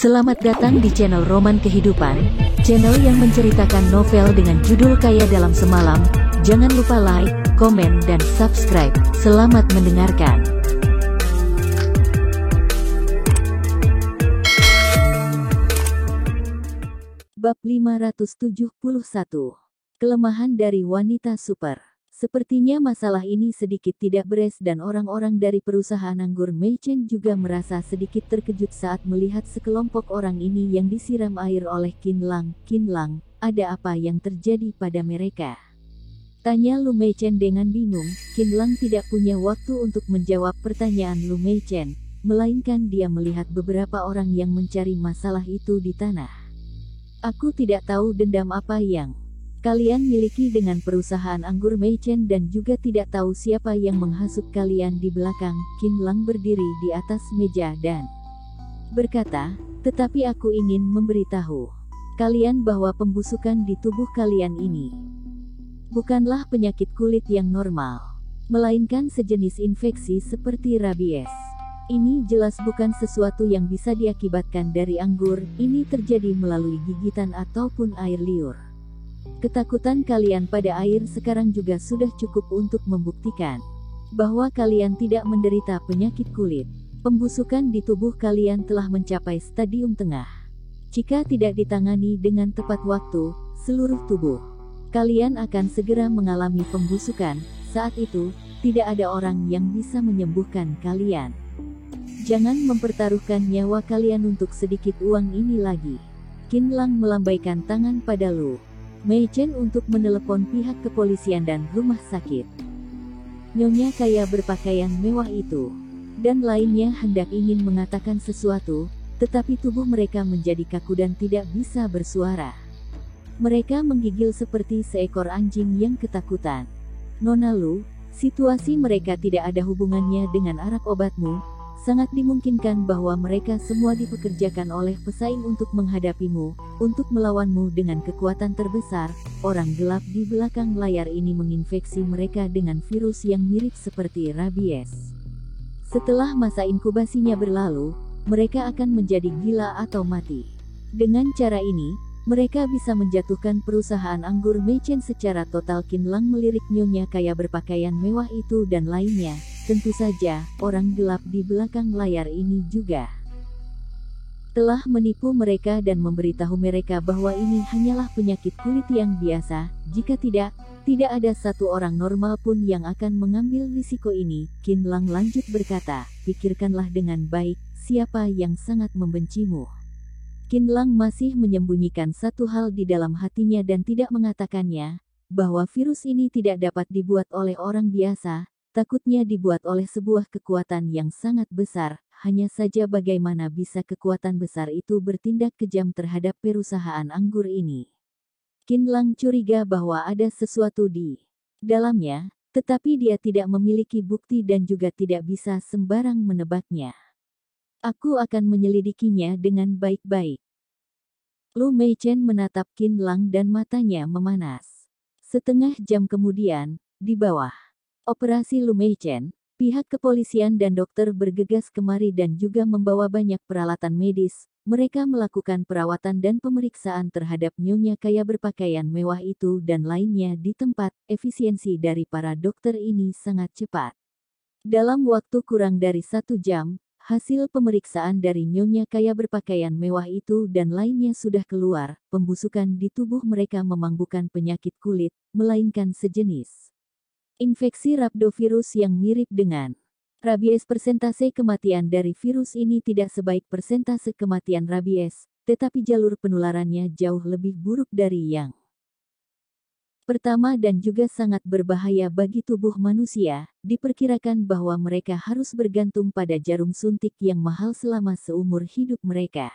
Selamat datang di channel Roman Kehidupan, channel yang menceritakan novel dengan judul Kaya Dalam Semalam. Jangan lupa like, komen, dan subscribe. Selamat mendengarkan. Bab 571. Kelemahan dari wanita super. Sepertinya masalah ini sedikit tidak beres dan orang-orang dari perusahaan anggur Meichen juga merasa sedikit terkejut saat melihat sekelompok orang ini yang disiram air oleh Qin Lang. Qin Lang, ada apa yang terjadi pada mereka? Tanya Lu Meichen dengan bingung. Qin Lang tidak punya waktu untuk menjawab pertanyaan Lu Meichen, melainkan dia melihat beberapa orang yang mencari masalah itu di tanah. Aku tidak tahu dendam apa yang kalian miliki dengan perusahaan anggur Meichen dan juga tidak tahu siapa yang menghasut kalian di belakang. Qin Lang berdiri di atas meja dan berkata, tetapi aku ingin memberitahu kalian bahwa pembusukan di tubuh kalian ini bukanlah penyakit kulit yang normal, melainkan sejenis infeksi seperti rabies. Ini jelas bukan sesuatu yang bisa diakibatkan dari anggur, ini terjadi melalui gigitan ataupun air liur. Ketakutan kalian pada air sekarang juga sudah cukup untuk membuktikan bahwa kalian tidak menderita penyakit kulit. Pembusukan di tubuh kalian telah mencapai stadium tengah. Jika tidak ditangani dengan tepat waktu, seluruh tubuh kalian akan segera mengalami pembusukan. Saat itu, tidak ada orang yang bisa menyembuhkan kalian. Jangan mempertaruhkan nyawa kalian untuk sedikit uang ini lagi. Qin Lang melambaikan tangan pada Lu Meichen untuk menelepon pihak kepolisian dan rumah sakit. Nyonya kaya berpakaian mewah itu dan lainnya hendak ingin mengatakan sesuatu, tetapi tubuh mereka menjadi kaku dan tidak bisa bersuara. Mereka menggigil seperti seekor anjing yang ketakutan. Nona Lu, situasi mereka tidak ada hubungannya dengan arak obatmu. Sangat dimungkinkan bahwa mereka semua dipekerjakan oleh pesaing untuk menghadapimu, untuk melawanmu dengan kekuatan terbesar. Orang gelap di belakang layar ini menginfeksi mereka dengan virus yang mirip seperti rabies. Setelah masa inkubasinya berlalu, mereka akan menjadi gila atau mati. Dengan cara ini, mereka bisa menjatuhkan perusahaan anggur Meichen secara total. Qin Lang melirik nyonya kaya berpakaian mewah itu dan lainnya. Tentu saja, orang gelap di belakang layar ini juga telah menipu mereka dan memberitahu mereka bahwa ini hanyalah penyakit kulit yang biasa. Jika tidak ada satu orang normal pun yang akan mengambil risiko ini. Qin Lang lanjut berkata, pikirkanlah dengan baik, siapa yang sangat membencimu. Qin Lang masih menyembunyikan satu hal di dalam hatinya dan tidak mengatakannya, bahwa virus ini tidak dapat dibuat oleh orang biasa. Takutnya dibuat oleh sebuah kekuatan yang sangat besar. Hanya saja bagaimana bisa kekuatan besar itu bertindak kejam terhadap perusahaan anggur ini. Qin Lang curiga bahwa ada sesuatu di dalamnya, tetapi dia tidak memiliki bukti dan juga tidak bisa sembarang menebaknya. Aku akan menyelidikinya dengan baik-baik. Lu Meichen menatap Qin Lang dan matanya memanas. Setengah jam kemudian, di bawah operasi Lu Meichen, pihak kepolisian dan dokter bergegas kemari dan juga membawa banyak peralatan medis. Mereka melakukan perawatan dan pemeriksaan terhadap nyonya kaya berpakaian mewah itu dan lainnya di tempat. Efisiensi dari para dokter ini sangat cepat. Dalam waktu kurang dari 1 jam, hasil pemeriksaan dari nyonya kaya berpakaian mewah itu dan lainnya sudah keluar. Pembusukan di tubuh mereka memang penyakit kulit, melainkan sejenis infeksi rhabdovirus yang mirip dengan rabies. Persentase kematian dari virus ini tidak sebaik persentase kematian rabies, tetapi jalur penularannya jauh lebih buruk dari yang pertama dan juga sangat berbahaya bagi tubuh manusia. Diperkirakan bahwa mereka harus bergantung pada jarum suntik yang mahal selama seumur hidup mereka.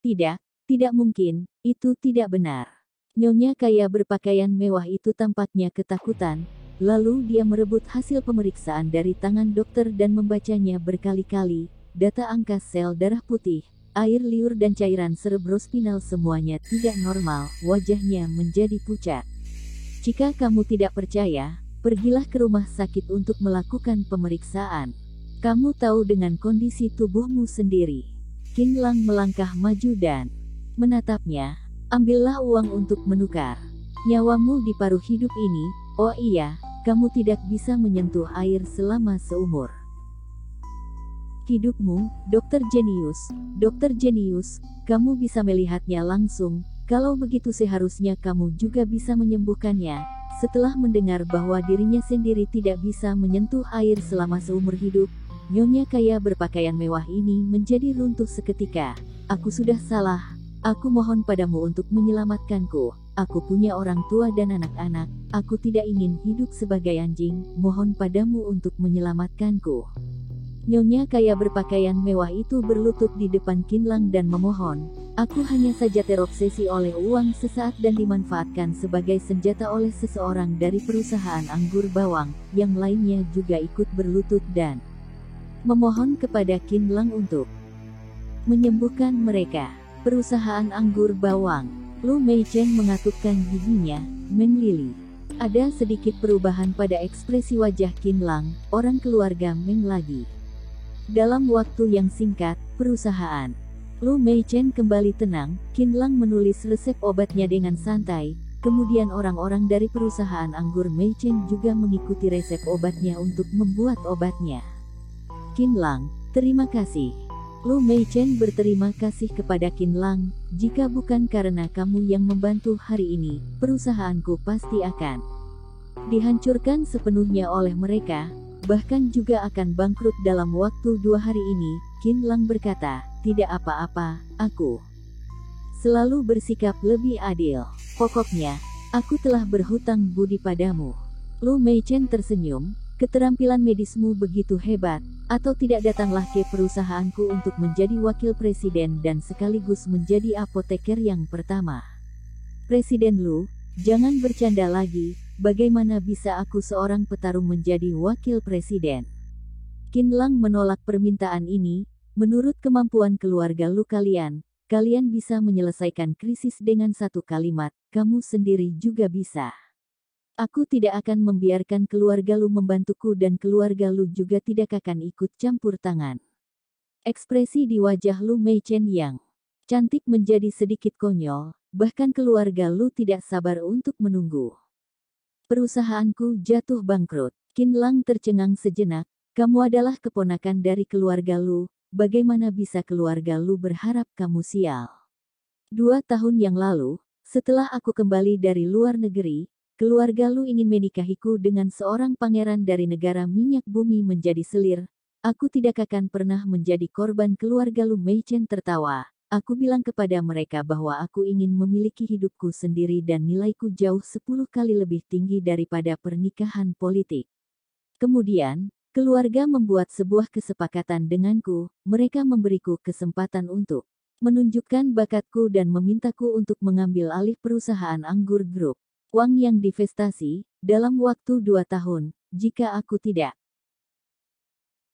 Tidak mungkin, itu tidak benar. Nyonya kaya berpakaian mewah itu tampaknya ketakutan. Lalu dia merebut hasil pemeriksaan dari tangan dokter dan membacanya berkali-kali. Data angka sel darah putih, air liur dan cairan cerebrospinal semuanya tidak normal. Wajahnya menjadi pucat. Jika kamu tidak percaya, pergilah ke rumah sakit untuk melakukan pemeriksaan. Kamu tahu dengan kondisi tubuhmu sendiri. Qin Lang melangkah maju dan menatapnya. Ambillah uang untuk menukar nyawamu di paruh hidup ini. Oh iya, kamu tidak bisa menyentuh air selama seumur hidupmu, Dokter Jenius. Dokter Jenius, kamu bisa melihatnya langsung. Kalau begitu seharusnya kamu juga bisa menyembuhkannya. Setelah mendengar bahwa dirinya sendiri tidak bisa menyentuh air selama seumur hidup, nyonya kaya berpakaian mewah ini menjadi runtuh seketika. Aku sudah salah. Aku mohon padamu untuk menyelamatkanku. Aku punya orang tua dan anak-anak. Aku tidak ingin hidup sebagai anjing. Mohon padamu untuk menyelamatkanku. Nyonya kaya berpakaian mewah itu berlutut di depan Qin Lang dan memohon. Aku hanya saja terobsesi oleh uang sesaat dan dimanfaatkan sebagai senjata oleh seseorang dari perusahaan anggur bawang. Yang lainnya juga ikut berlutut dan memohon kepada Qin Lang untuk menyembuhkan mereka. Perusahaan anggur bawang. Lu Meichen mengatupkan giginya, Meng Lili. Ada sedikit perubahan pada ekspresi wajah Qin Lang, orang keluarga Meng lagi. Dalam waktu yang singkat, perusahaan Lu Meichen kembali tenang. Qin Lang menulis resep obatnya dengan santai. Kemudian orang-orang dari perusahaan anggur Meichen juga mengikuti resep obatnya untuk membuat obatnya. Qin Lang, terima kasih. Lu Meichen berterima kasih kepada Qin Lang. Jika bukan karena kamu yang membantu hari ini, perusahaanku pasti akan dihancurkan sepenuhnya oleh mereka, bahkan juga akan bangkrut dalam waktu 2 hari ini. Qin Lang berkata, tidak apa-apa, aku selalu bersikap lebih adil. Pokoknya, aku telah berhutang budi padamu. Lu Meichen tersenyum, keterampilan medismu begitu hebat, atau tidak datanglah ke perusahaanku untuk menjadi wakil presiden dan sekaligus menjadi apoteker yang pertama. Presiden Lu, jangan bercanda lagi, bagaimana bisa aku seorang petarung menjadi wakil presiden? Qin Lang menolak permintaan ini. Menurut kemampuan keluarga Lu kalian bisa menyelesaikan krisis dengan satu kalimat, kamu sendiri juga bisa. Aku tidak akan membiarkan keluarga Lu membantuku dan keluarga Lu juga tidak akan ikut campur tangan. Ekspresi di wajah Lu Meichen yang cantik menjadi sedikit konyol, bahkan keluarga Lu tidak sabar untuk menunggu perusahaanku jatuh bangkrut. Qin Lang tercengang sejenak, kamu adalah keponakan dari keluarga Lu, bagaimana bisa keluarga Lu berharap kamu sial? 2 tahun yang lalu, setelah aku kembali dari luar negeri, keluarga Lu ingin menikahiku dengan seorang pangeran dari negara minyak bumi menjadi selir. Aku tidak akan pernah menjadi korban. Keluarga Lu Meichen tertawa. Aku bilang kepada mereka bahwa aku ingin memiliki hidupku sendiri dan nilaiku jauh 10 kali lebih tinggi daripada pernikahan politik. Kemudian, keluarga membuat sebuah kesepakatan denganku. Mereka memberiku kesempatan untuk menunjukkan bakatku dan memintaku untuk mengambil alih perusahaan Anggur Group Wang yang divestasi dalam waktu 2 tahun. Jika aku tidak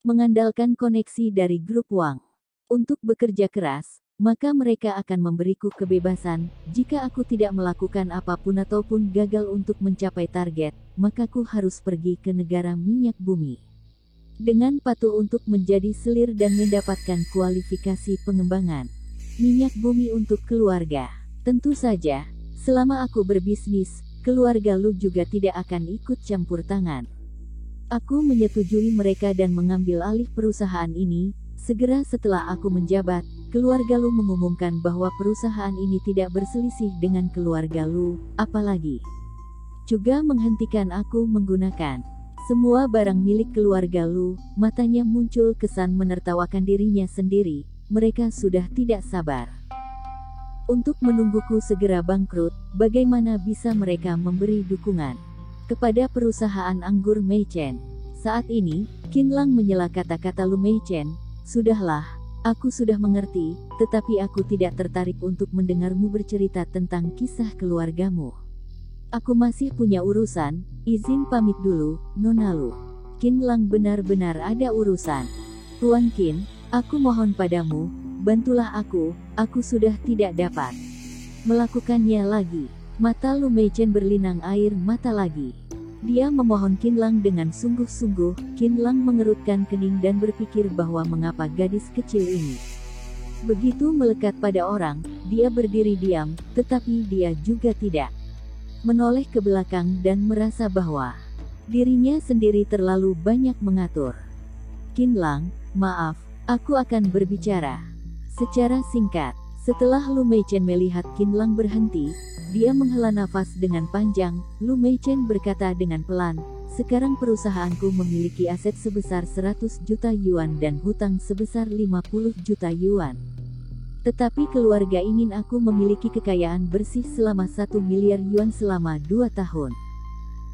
mengandalkan koneksi dari grup Wang untuk bekerja keras, maka mereka akan memberiku kebebasan. Jika aku tidak melakukan apapun ataupun gagal untuk mencapai target, maka aku harus pergi ke negara minyak bumi dengan patuh untuk menjadi selir dan mendapatkan kualifikasi pengembangan minyak bumi untuk keluarga. Tentu saja, selama aku berbisnis, keluarga Lu juga tidak akan ikut campur tangan. Aku menyetujui mereka dan mengambil alih perusahaan ini. Segera setelah aku menjabat, keluarga Lu mengumumkan bahwa perusahaan ini tidak berselisih dengan keluarga Lu, apalagi juga menghentikan aku menggunakan semua barang milik keluarga Lu. Matanya muncul kesan menertawakan dirinya sendiri. Mereka sudah tidak sabar untuk menungguku segera bangkrut. Bagaimana bisa mereka memberi dukungan kepada perusahaan anggur Meichen? Saat ini, Qin Lang menyela kata-kata Lu Meichen. Sudahlah, aku sudah mengerti, tetapi aku tidak tertarik untuk mendengarmu bercerita tentang kisah keluargamu. Aku masih punya urusan, izin pamit dulu, Nona Lu. Qin Lang benar-benar ada urusan. Tuan Qin, aku mohon padamu, bantulah aku sudah tidak dapat melakukannya lagi. Mata Lu Meichen berlinang air mata lagi. Dia memohon Qin Lang dengan sungguh-sungguh. Qin Lang mengerutkan kening dan berpikir bahwa mengapa gadis kecil ini Begitu melekat pada orang, dia berdiri diam, tetapi dia juga tidak menoleh ke belakang dan merasa bahwa dirinya sendiri terlalu banyak mengatur. Qin Lang, maaf, aku akan berbicara secara singkat. Setelah Lu Meichen melihat Qin Lang berhenti, dia menghela nafas dengan panjang. Lu Meichen berkata dengan pelan, sekarang perusahaanku memiliki aset sebesar 100 juta yuan dan hutang sebesar 50 juta yuan. Tetapi keluarga ingin aku memiliki kekayaan bersih selama 1 miliar yuan selama 2 tahun.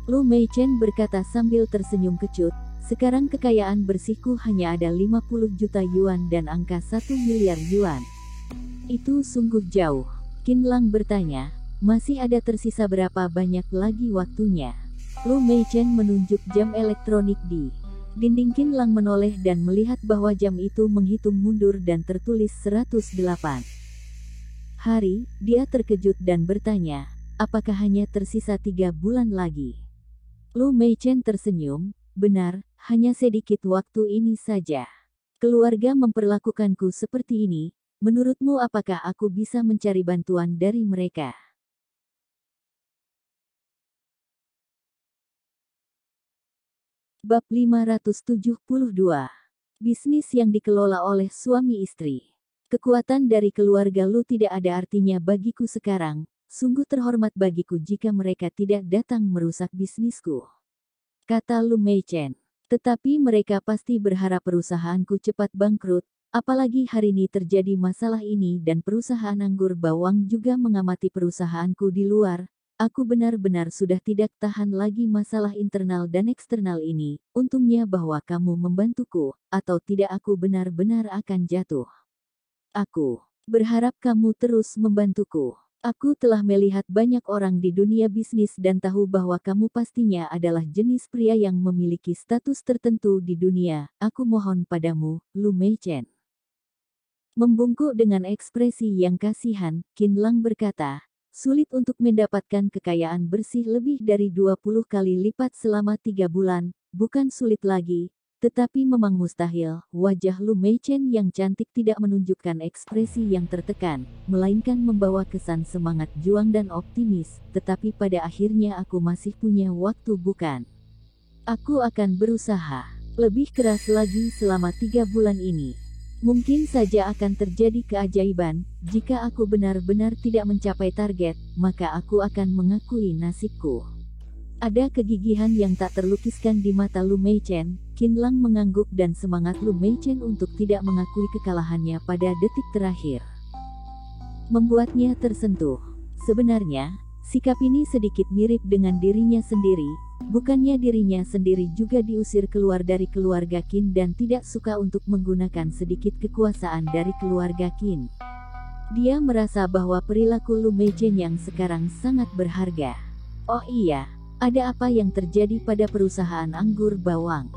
Lu Meichen berkata sambil tersenyum kecut, sekarang kekayaan bersihku hanya ada 50 juta yuan dan angka 1 miliar yuan. Itu sungguh jauh. Qin Lang bertanya, masih ada tersisa berapa banyak lagi waktunya? Lu Meichen menunjuk jam elektronik di dinding. Qin Lang menoleh dan melihat bahwa jam itu menghitung mundur dan tertulis 108 hari. Dia terkejut dan bertanya, apakah hanya tersisa 3 bulan lagi? Lu Meichen tersenyum, benar, hanya sedikit waktu ini saja. Keluarga memperlakukanku seperti ini, menurutmu apakah aku bisa mencari bantuan dari mereka? Bab 572. Bisnis yang dikelola oleh suami istri. Kekuatan dari keluarga Lu tidak ada artinya bagiku sekarang, sungguh terhormat bagiku jika mereka tidak datang merusak bisnisku, kata Lu Meichen. Tetapi mereka pasti berharap perusahaanku cepat bangkrut, apalagi hari ini terjadi masalah ini dan perusahaan anggur bawang juga mengamati perusahaanku di luar. Aku benar-benar sudah tidak tahan lagi masalah internal dan eksternal ini. Untungnya bahwa kamu membantuku, atau tidak aku benar-benar akan jatuh. Aku berharap kamu terus membantuku. Aku telah melihat banyak orang di dunia bisnis dan tahu bahwa kamu pastinya adalah jenis pria yang memiliki status tertentu di dunia. Aku mohon padamu, Lu Meichen. Membungkuk dengan ekspresi yang kasihan, Qin Lang berkata, sulit untuk mendapatkan kekayaan bersih lebih dari 20 kali lipat selama 3 bulan, bukan sulit lagi, tetapi memang mustahil. Wajah Lu Meichen yang cantik tidak menunjukkan ekspresi yang tertekan, melainkan membawa kesan semangat juang dan optimis, tetapi pada akhirnya aku masih punya waktu bukan? Aku akan berusaha lebih keras lagi selama 3 bulan ini. Mungkin saja akan terjadi keajaiban, jika aku benar-benar tidak mencapai target, maka aku akan mengakui nasibku. Ada kegigihan yang tak terlukiskan di mata Lu Meichen. Qin Lang mengangguk dan semangat Lu Meichen untuk tidak mengakui kekalahannya pada detik terakhir membuatnya tersentuh. Sebenarnya, sikap ini sedikit mirip dengan dirinya sendiri. Bukannya dirinya sendiri juga diusir keluar dari keluarga Qin dan tidak suka untuk menggunakan sedikit kekuasaan dari keluarga Qin. Dia merasa bahwa perilaku Lu Meichen yang sekarang sangat berharga. Oh iya, ada apa yang terjadi pada perusahaan anggur bawang?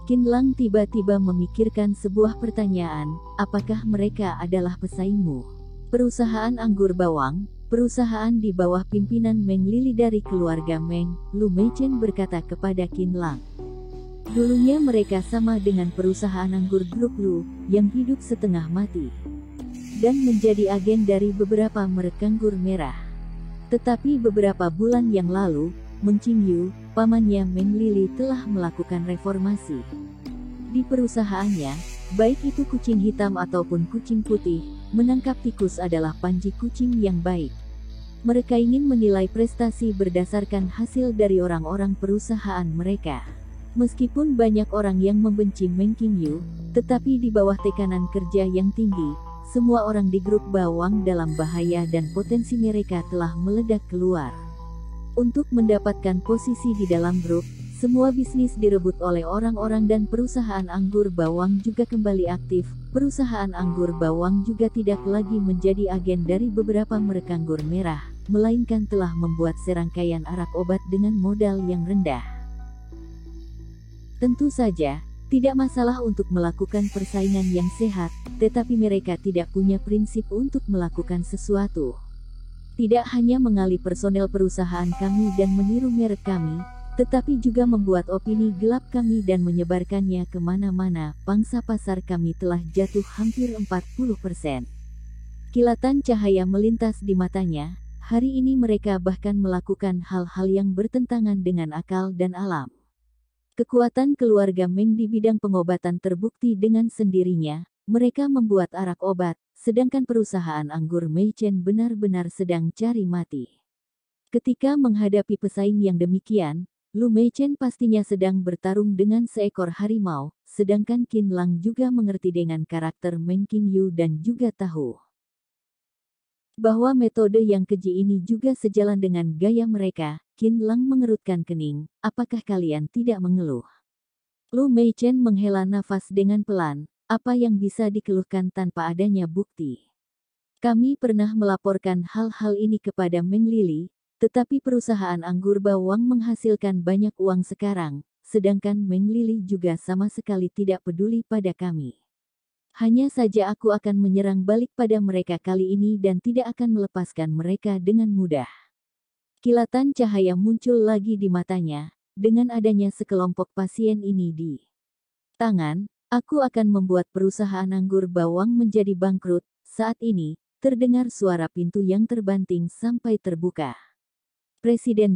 Qin Lang tiba-tiba memikirkan sebuah pertanyaan, apakah mereka adalah pesaingmu? Perusahaan anggur bawang, perusahaan di bawah pimpinan Meng Lili dari keluarga Meng, Lu Meichen berkata kepada Qin Lang. Dulunya mereka sama dengan perusahaan anggur Grup Lu, yang hidup setengah mati, dan menjadi agen dari beberapa merek anggur merah. Tetapi beberapa bulan yang lalu, Meng Qingyu, pamannya Meng Lili telah melakukan reformasi di perusahaannya, baik itu kucing hitam ataupun kucing putih. Menangkap tikus adalah panji kucing yang baik. Mereka ingin menilai prestasi berdasarkan hasil dari orang-orang perusahaan mereka. Meskipun banyak orang yang membenci Meng Qingyu, tetapi di bawah tekanan kerja yang tinggi, semua orang di grup bawang dalam bahaya dan potensi mereka telah meledak keluar. Untuk mendapatkan posisi di dalam grup, semua bisnis direbut oleh orang-orang dan perusahaan anggur bawang juga kembali aktif. Perusahaan anggur bawang juga tidak lagi menjadi agen dari beberapa merek anggur merah, melainkan telah membuat serangkaian arak obat dengan modal yang rendah. Tentu saja, tidak masalah untuk melakukan persaingan yang sehat, tetapi mereka tidak punya prinsip untuk melakukan sesuatu. Tidak hanya mengalih personel perusahaan kami dan meniru merek kami, tetapi juga membuat opini gelap kami dan menyebarkannya kemana-mana. Pangsa pasar kami telah jatuh hampir 40%. Kilatan cahaya melintas di matanya. Hari ini mereka bahkan melakukan hal-hal yang bertentangan dengan akal dan alam. Kekuatan keluarga Meng di bidang pengobatan terbukti dengan sendirinya. Mereka membuat arak obat, sedangkan perusahaan anggur Meichen benar-benar sedang cari mati. Ketika menghadapi pesaing yang demikian, Lu Meichen pastinya sedang bertarung dengan seekor harimau, sedangkan Qin Lang juga mengerti dengan karakter Meng Qingyu dan juga tahu bahwa metode yang keji ini juga sejalan dengan gaya mereka. Qin Lang mengerutkan kening, apakah kalian tidak mengeluh? Lu Meichen menghela nafas dengan pelan, apa yang bisa dikeluhkan tanpa adanya bukti? Kami pernah melaporkan hal-hal ini kepada Meng Lili, tetapi perusahaan anggur bawang menghasilkan banyak uang sekarang, sedangkan Meng Lili juga sama sekali tidak peduli pada kami. Hanya saja aku akan menyerang balik pada mereka kali ini dan tidak akan melepaskan mereka dengan mudah. Kilatan cahaya muncul lagi di matanya, dengan adanya sekelompok pasien ini di tangan, aku akan membuat perusahaan anggur bawang menjadi bangkrut. Saat ini, terdengar suara pintu yang terbanting sampai terbuka. Presiden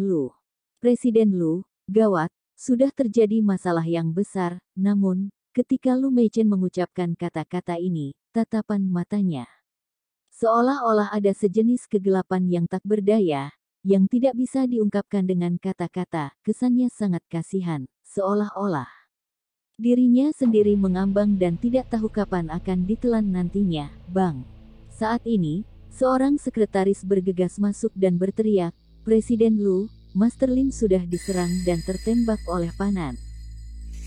Lu, gawat, sudah terjadi masalah yang besar, namun, ketika Lu Meichen mengucapkan kata-kata ini, tatapan matanya seolah-olah ada sejenis kegelapan yang tak berdaya, yang tidak bisa diungkapkan dengan kata-kata, kesannya sangat kasihan, seolah-olah dirinya sendiri mengambang dan tidak tahu kapan akan ditelan nantinya. Bang! Saat ini, seorang sekretaris bergegas masuk dan berteriak, Presiden Lu, Master Lin sudah diserang dan tertembak oleh Panan.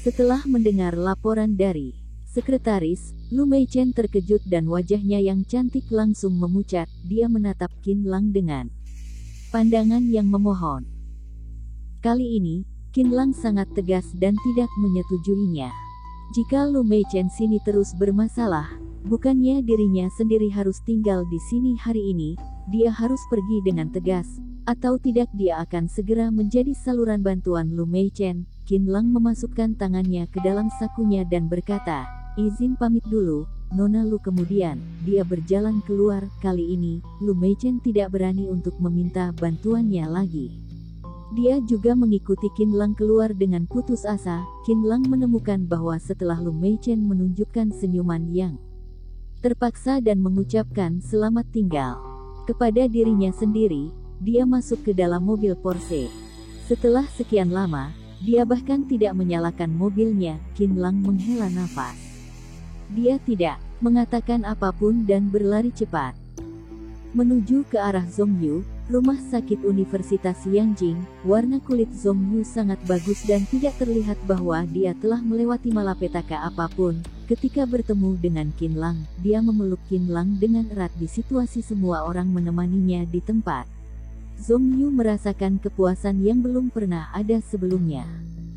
Setelah mendengar laporan dari sekretaris, Lu Meichen terkejut dan wajahnya yang cantik langsung memucat. Dia menatap Qin Lang dengan pandangan yang memohon. Kali ini, Qin Lang sangat tegas dan tidak menyetujuinya. Jika Lu Meichen sini terus bermasalah, bukannya dirinya sendiri harus tinggal di sini hari ini, dia harus pergi dengan tegas, atau tidak dia akan segera menjadi saluran bantuan Lu Meichen. Qin Lang memasukkan tangannya ke dalam sakunya dan berkata, izin pamit dulu, Nona Lu. Kemudian, dia berjalan keluar. Kali ini, Lu Meichen tidak berani untuk meminta bantuannya lagi. Dia juga mengikuti Qin Lang keluar dengan putus asa. Qin Lang menemukan bahwa setelah Lu Meichen menunjukkan senyuman yang terpaksa dan mengucapkan selamat tinggal kepada dirinya sendiri, dia masuk ke dalam mobil Porsche. Setelah sekian lama, dia bahkan tidak menyalakan mobilnya. Qin Lang menghela nafas. Dia tidak mengatakan apapun dan berlari cepat menuju ke arah Zhongyu, rumah sakit Universitas Yanjing. Warna kulit Zhongyu sangat bagus dan tidak terlihat bahwa dia telah melewati malapetaka apapun. Ketika bertemu dengan Qin Lang, dia memeluk Qin Lang dengan erat di situasi semua orang menemaninya di tempat. Zhongyu merasakan kepuasan yang belum pernah ada sebelumnya.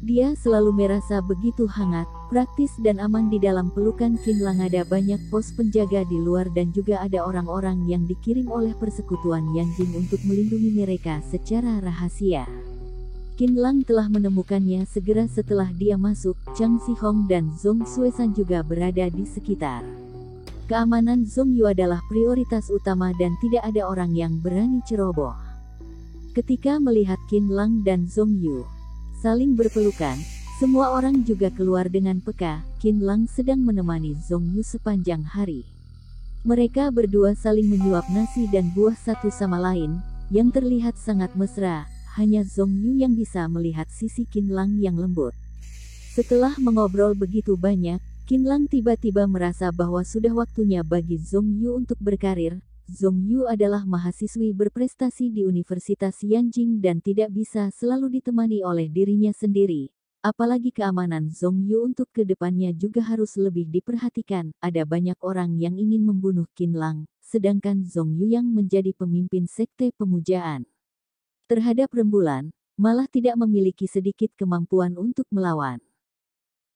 Dia selalu merasa begitu hangat, praktis dan aman di dalam pelukan Qin Lang. Ada banyak pos penjaga di luar dan juga ada orang-orang yang dikirim oleh persekutuan Yanjing untuk melindungi mereka secara rahasia. Qin Lang telah menemukannya segera setelah dia masuk. Chang Sihong dan Zhong Xuesan juga berada di sekitar. Keamanan Zhongyu adalah prioritas utama dan tidak ada orang yang berani ceroboh. Ketika melihat Qin Lang dan Zhongyu saling berpelukan, semua orang juga keluar dengan peka. Qin Lang sedang menemani Zhongyu sepanjang hari. Mereka berdua saling menyuap nasi dan buah satu sama lain, yang terlihat sangat mesra. Hanya Zhongyu yang bisa melihat sisi Qin Lang yang lembut. Setelah mengobrol begitu banyak, Qin Lang tiba-tiba merasa bahwa sudah waktunya bagi Zhongyu untuk berkarir. Zhongyu adalah mahasiswi berprestasi di Universitas Yanjing dan tidak bisa selalu ditemani oleh dirinya sendiri. Apalagi keamanan Zhongyu untuk ke depannya juga harus lebih diperhatikan. Ada banyak orang yang ingin membunuh Qin Lang, sedangkan Zhongyu yang menjadi pemimpin sekte pemujaan terhadap rembulan, malah tidak memiliki sedikit kemampuan untuk melawan.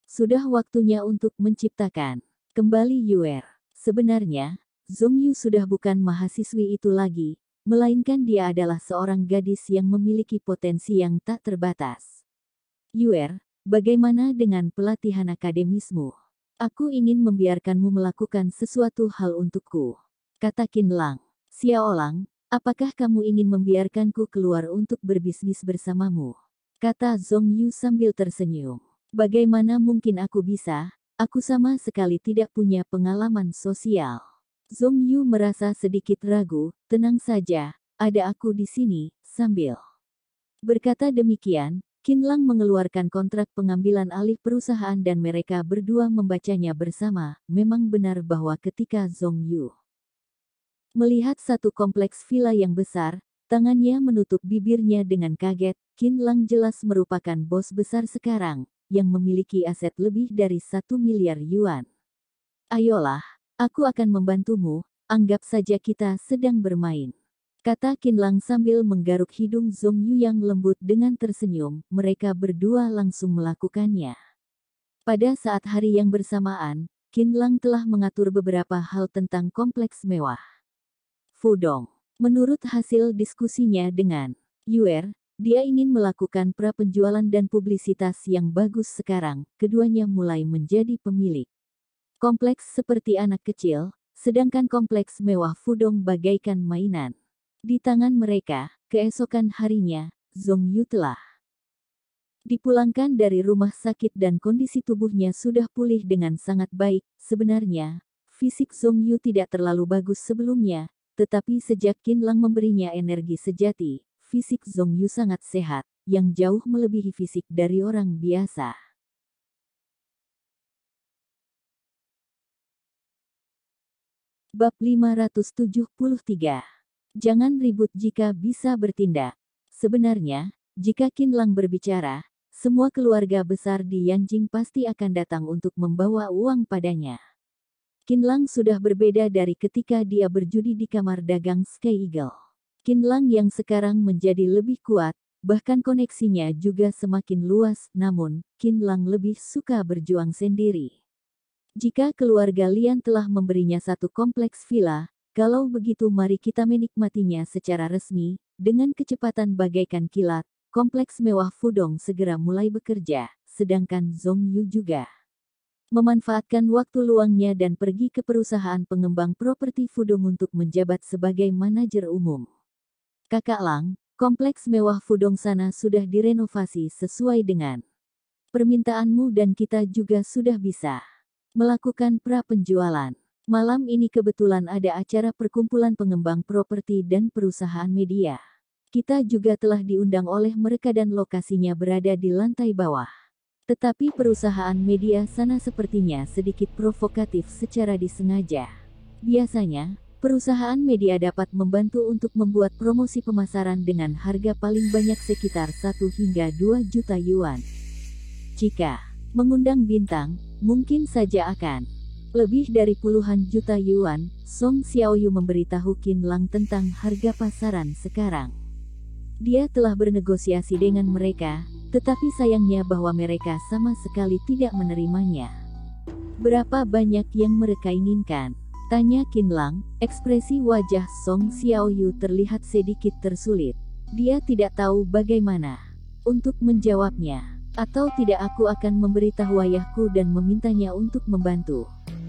Sudah waktunya untuk menciptakan kembali Yuer. Sebenarnya, Zhongyu sudah bukan mahasiswi itu lagi, melainkan dia adalah seorang gadis yang memiliki potensi yang tak terbatas. Yuer, bagaimana dengan pelatihan akademismu? Aku ingin membiarkanmu melakukan sesuatu hal untukku. kata Qin Lang. Xiaolang, apakah kamu ingin membiarkanku keluar untuk berbisnis bersamamu? Kata Zhong Yu sambil tersenyum. Bagaimana mungkin aku bisa? Aku sama sekali tidak punya pengalaman sosial. Zhong Yu merasa sedikit ragu. Tenang saja, ada aku di sini, sambil berkata demikian, Qin Lang mengeluarkan kontrak pengambilan alih perusahaan dan mereka berdua membacanya bersama. Memang benar bahwa ketika Zhong Yu melihat satu kompleks villa yang besar, tangannya menutup bibirnya dengan kaget. Qin Lang jelas merupakan bos besar sekarang, yang memiliki aset lebih dari 1 miliar yuan. Ayolah, aku akan membantumu, anggap saja kita sedang bermain. Kata Qin Lang sambil menggaruk hidung Zhong Yu yang lembut dengan tersenyum. Mereka berdua langsung melakukannya. Pada saat hari yang bersamaan, Qin Lang telah mengatur beberapa hal tentang kompleks mewah Fudong. Menurut hasil diskusinya dengan Yuer, dia ingin melakukan pra-penjualan dan publisitas yang bagus sekarang. Keduanya mulai menjadi pemilik kompleks seperti anak kecil, sedangkan kompleks mewah Fudong bagaikan mainan. Di tangan mereka, keesokan harinya, Zhong Yu telah dipulangkan dari rumah sakit dan kondisi tubuhnya sudah pulih dengan sangat baik. Sebenarnya, fisik Zhong Yu tidak terlalu bagus sebelumnya, tetapi sejak Qin Lang memberinya energi sejati, fisik Zhong Yu sangat sehat, yang jauh melebihi fisik dari orang biasa. Bab 573. Jangan ribut jika bisa bertindak. Sebenarnya, jika Qin Lang berbicara, semua keluarga besar di Yanjing pasti akan datang untuk membawa uang padanya. Qin Lang sudah berbeda dari ketika dia berjudi di kamar dagang Sky Eagle. Qin Lang yang sekarang menjadi lebih kuat, bahkan koneksinya juga semakin luas, namun, Qin Lang lebih suka berjuang sendiri. Jika keluarga Lian telah memberinya satu kompleks villa, kalau begitu mari kita menikmatinya secara resmi. Dengan kecepatan bagaikan kilat, kompleks mewah Fudong segera mulai bekerja, sedangkan Zhong Yu juga memanfaatkan waktu luangnya dan pergi ke perusahaan pengembang properti Fudong untuk menjabat sebagai manajer umum. Kakak Lang, kompleks mewah Fudong sana sudah direnovasi sesuai dengan permintaanmu dan kita juga sudah bisa melakukan pra-penjualan. Malam ini kebetulan ada acara perkumpulan pengembang properti dan perusahaan media. Kita juga telah diundang oleh mereka dan lokasinya berada di lantai bawah. Tetapi perusahaan media sana sepertinya sedikit provokatif secara disengaja. Biasanya, perusahaan media dapat membantu untuk membuat promosi pemasaran dengan harga paling banyak sekitar 1 hingga 2 juta yuan. Jika mengundang bintang, mungkin saja akan lebih dari puluhan juta yuan. Song Xiaoyu memberitahu Qin Lang tentang harga pasaran sekarang. Dia telah bernegosiasi dengan mereka, tetapi sayangnya bahwa mereka sama sekali tidak menerimanya. Berapa banyak yang mereka inginkan? Tanya Qin Lang. Ekspresi wajah Song Xiaoyu terlihat sedikit tersulit. Dia tidak tahu bagaimana untuk menjawabnya. Atau tidak, aku akan memberitahu ayahku dan memintanya untuk membantu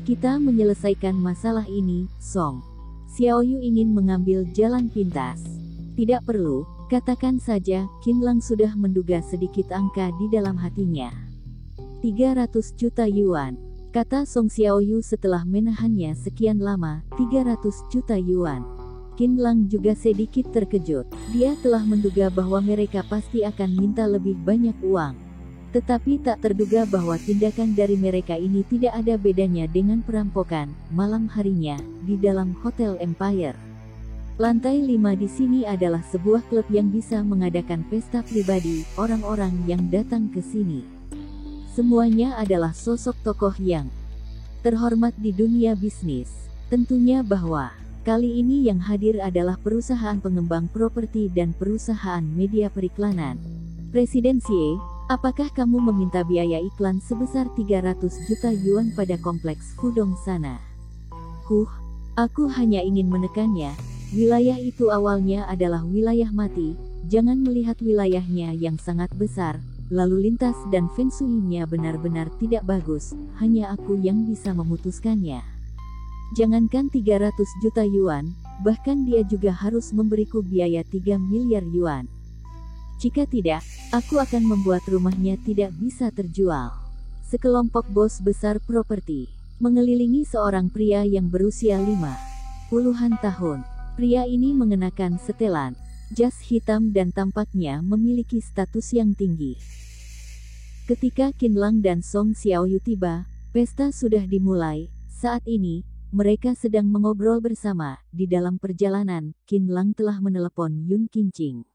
kita menyelesaikan masalah ini. Song Xiaoyu ingin mengambil jalan pintas. Tidak perlu, katakan saja. Qin Lang sudah menduga sedikit angka di dalam hatinya. 300 juta yuan, kata Song Xiaoyu setelah menahannya sekian lama. 300 juta yuan. Qin Lang juga sedikit terkejut. Dia telah menduga bahwa mereka pasti akan minta lebih banyak uang. Tetapi tak terduga bahwa tindakan dari mereka ini tidak ada bedanya dengan perampokan. Malam harinya, di dalam Hotel Empire Lantai 5 di sini adalah sebuah klub yang bisa mengadakan pesta pribadi. Orang-orang yang datang ke sini semuanya adalah sosok tokoh yang terhormat di dunia bisnis. Tentunya bahwa kali ini yang hadir adalah perusahaan pengembang properti dan perusahaan media periklanan. Presiden Xie, apakah kamu meminta biaya iklan sebesar 300 juta yuan pada kompleks Fudong sana? Aku hanya ingin menekannya. Wilayah itu awalnya adalah wilayah mati. Jangan melihat wilayahnya yang sangat besar, lalu lintas dan feng shui-nya benar-benar tidak bagus. Hanya aku yang bisa memutuskannya. Jangankan 300 juta yuan, bahkan dia juga harus memberiku biaya 3 miliar yuan. Jika tidak, aku akan membuat rumahnya tidak bisa terjual. Sekelompok bos besar properti mengelilingi seorang pria yang berusia 50-an tahun. Pria ini mengenakan setelan jas hitam dan tampaknya memiliki status yang tinggi. Ketika Qin Lang dan Song Xiaoyu tiba, pesta sudah dimulai. Saat ini, mereka sedang mengobrol bersama. Di dalam perjalanan, Qin Lang telah menelepon Yun Qingqing.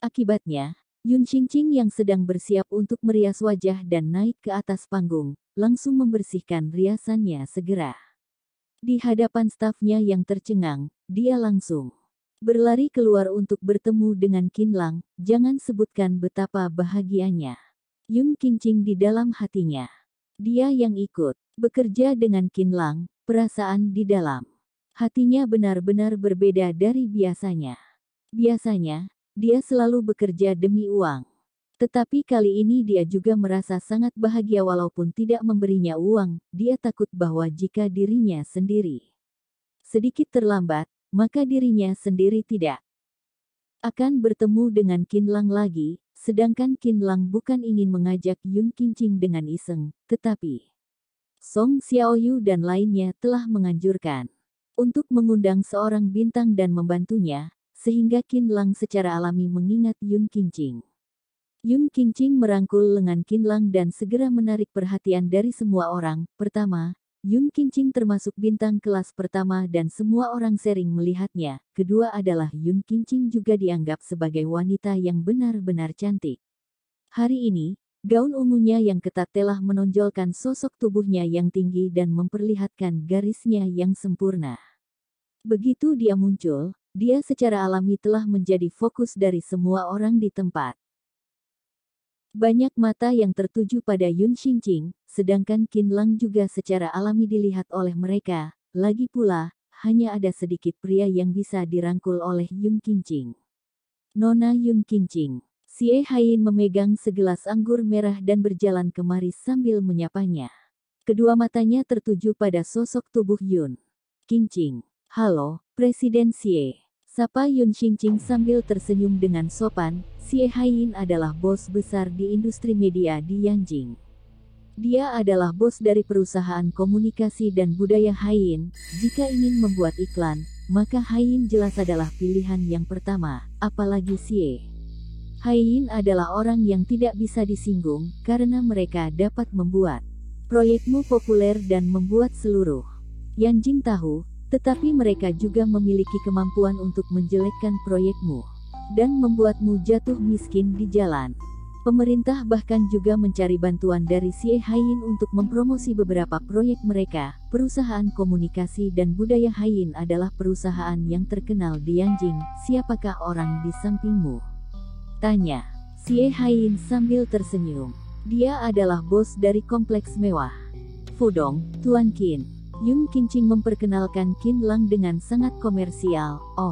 Akibatnya, Yun Qingqing yang sedang bersiap untuk merias wajah dan naik ke atas panggung, langsung membersihkan riasannya segera. Di hadapan stafnya yang tercengang, dia langsung berlari keluar untuk bertemu dengan Qin Lang. Jangan sebutkan betapa bahagianya Yun Qingqing di dalam hatinya. Dia yang ikut bekerja dengan Qin Lang, perasaan di dalam hatinya benar-benar berbeda dari biasanya. Biasanya, dia selalu bekerja demi uang. Tetapi kali ini dia juga merasa sangat bahagia walaupun tidak memberinya uang. Dia takut bahwa jika dirinya sendiri sedikit terlambat, maka dirinya sendiri tidak akan bertemu dengan Qin Lang lagi. Sedangkan Qin Lang bukan ingin mengajak Yun Qingqing dengan iseng, tetapi Song Xiaoyu dan lainnya telah menganjurkan untuk mengundang seorang bintang dan membantunya, sehingga Qin Lang secara alami mengingat Yun Qingqing. Yun Qingqing merangkul lengan Qin Lang dan segera menarik perhatian dari semua orang. Pertama, Yun Qingqing termasuk bintang kelas pertama dan semua orang sering melihatnya. Kedua adalah Yun Qingqing juga dianggap sebagai wanita yang benar-benar cantik. Hari ini, gaun ungunya yang ketat telah menonjolkan sosok tubuhnya yang tinggi dan memperlihatkan garisnya yang sempurna. Begitu dia muncul, dia secara alami telah menjadi fokus dari semua orang di tempat. Banyak mata yang tertuju pada Yun Qingqing, sedangkan Qin Lang juga secara alami dilihat oleh mereka. Lagi pula, hanya ada sedikit pria yang bisa dirangkul oleh Yun Qingqing. Nona Yun Qingqing. Xie Haiyin memegang segelas anggur merah dan berjalan kemari sambil menyapanya. Kedua matanya tertuju pada sosok tubuh Yun Qingqing. Halo, Presiden Xie. Sapa Yun Qingqing sambil tersenyum dengan sopan. Xie Haiyin adalah bos besar di industri media di Yanjing. Dia adalah bos dari perusahaan komunikasi dan budaya Haiyin. Jika ingin membuat iklan, maka Haiyin jelas adalah pilihan yang pertama, apalagi Xie Haiyin adalah orang yang tidak bisa disinggung, karena mereka dapat membuat proyekmu populer dan membuat seluruh Yanjing tahu, tetapi mereka juga memiliki kemampuan untuk menjelekkan proyekmu dan membuatmu jatuh miskin di jalan. Pemerintah bahkan juga mencari bantuan dari Xie Haiyin untuk mempromosi beberapa proyek mereka. Perusahaan komunikasi dan budaya Haiyin adalah perusahaan yang terkenal di Yanjing. Siapakah orang di sampingmu? Tanya Xie Haiyin sambil tersenyum. Dia adalah bos dari kompleks mewah Fudong, Tuan Qin. Yun Qingqing memperkenalkan Qin Lang dengan sangat komersial. Oh,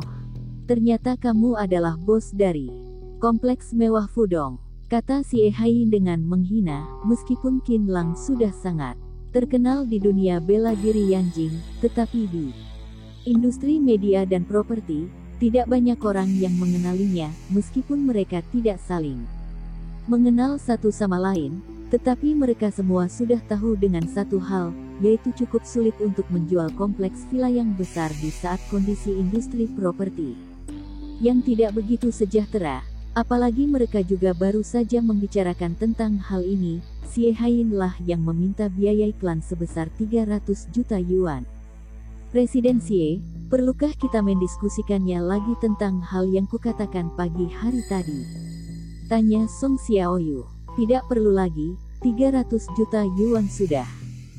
ternyata kamu adalah bos dari kompleks mewah Fudong, kata Xie Haiyin dengan menghina. Meskipun Qin Lang sudah sangat terkenal di dunia bela diri Yanjing, tetapi di industri media dan properti, tidak banyak orang yang mengenalinya, meskipun mereka tidak saling mengenal satu sama lain. Tetapi mereka semua sudah tahu dengan satu hal, yaitu cukup sulit untuk menjual kompleks villa yang besar di saat kondisi industri properti yang tidak begitu sejahtera. Apalagi mereka juga baru saja membicarakan tentang hal ini. Xie Haiyin lah yang meminta biaya iklan sebesar 300 juta yuan. Presiden Xie, perlukah kita mendiskusikannya lagi tentang hal yang kukatakan pagi hari tadi? Tanya Song Xiaoyu. Tidak perlu lagi, 300 juta yuan sudah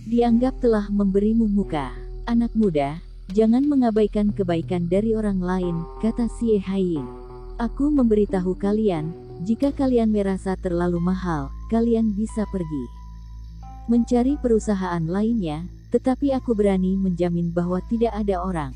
dianggap telah memberimu muka. Anak muda, jangan mengabaikan kebaikan dari orang lain, kata Xie Haiyin. Aku memberitahu kalian, jika kalian merasa terlalu mahal, kalian bisa pergi mencari perusahaan lainnya, tetapi aku berani menjamin bahwa tidak ada orang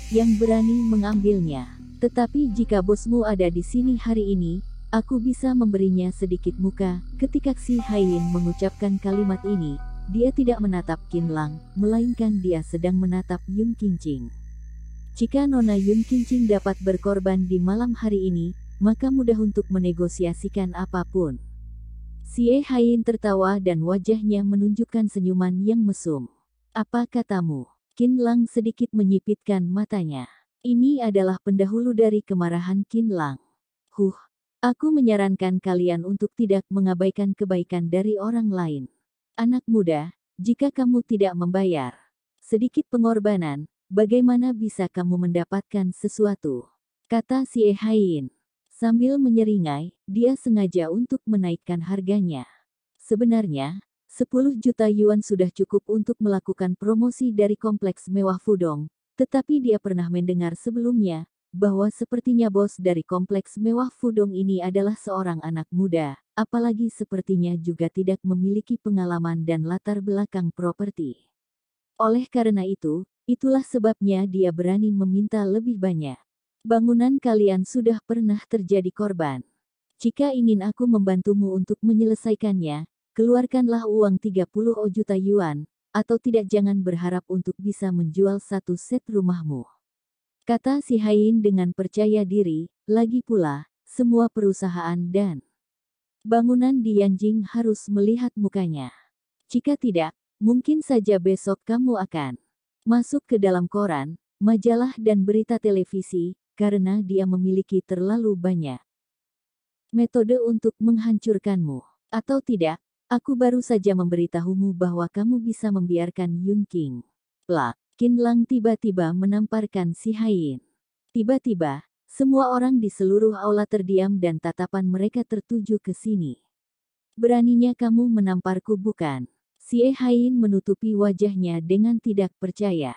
yang berani mengambilnya. Tetapi jika bosmu ada di sini hari ini, aku bisa memberinya sedikit muka. Ketika Xie Haiyin mengucapkan kalimat ini, dia tidak menatap Qin Lang, melainkan dia sedang menatap Yun Qingqing. Jika Nona Yun Qingqing dapat berkorban di malam hari ini, maka mudah untuk menegosiasikan apapun. Xie Haiyin tertawa dan wajahnya menunjukkan senyuman yang mesum. Apa katamu? Qin Lang sedikit menyipitkan matanya. Ini adalah pendahulu dari kemarahan Qin Lang. Aku menyarankan kalian untuk tidak mengabaikan kebaikan dari orang lain. Anak muda, jika kamu tidak membayar sedikit pengorbanan, bagaimana bisa kamu mendapatkan sesuatu? Kata Xie Haiyin. Sambil menyeringai, dia sengaja untuk menaikkan harganya. Sebenarnya, 10 juta yuan sudah cukup untuk melakukan promosi dari kompleks mewah Fudong, tetapi dia pernah mendengar sebelumnya, bahwa sepertinya bos dari kompleks mewah Fudong ini adalah seorang anak muda, apalagi sepertinya juga tidak memiliki pengalaman dan latar belakang properti. Oleh karena itu, itulah sebabnya dia berani meminta lebih banyak. Bangunan kalian sudah pernah terjadi korban. Jika ingin aku membantumu untuk menyelesaikannya, keluarkanlah uang 30 juta yuan, atau tidak jangan berharap untuk bisa menjual satu set rumahmu. Kata Xie Haiyin dengan percaya diri, lagi pula, semua perusahaan dan bangunan di Yanjing harus melihat mukanya. Jika tidak, mungkin saja besok kamu akan masuk ke dalam koran, majalah dan berita televisi, karena dia memiliki terlalu banyak metode untuk menghancurkanmu. Atau tidak, aku baru saja memberitahumu bahwa kamu bisa membiarkan Yun Qing Lang. Qin Lang tiba-tiba menamparkan Xie Haiyin. Tiba-tiba, semua orang di seluruh aula terdiam dan tatapan mereka tertuju ke sini. Beraninya kamu menamparku bukan? Xie Haiyin menutupi wajahnya dengan tidak percaya.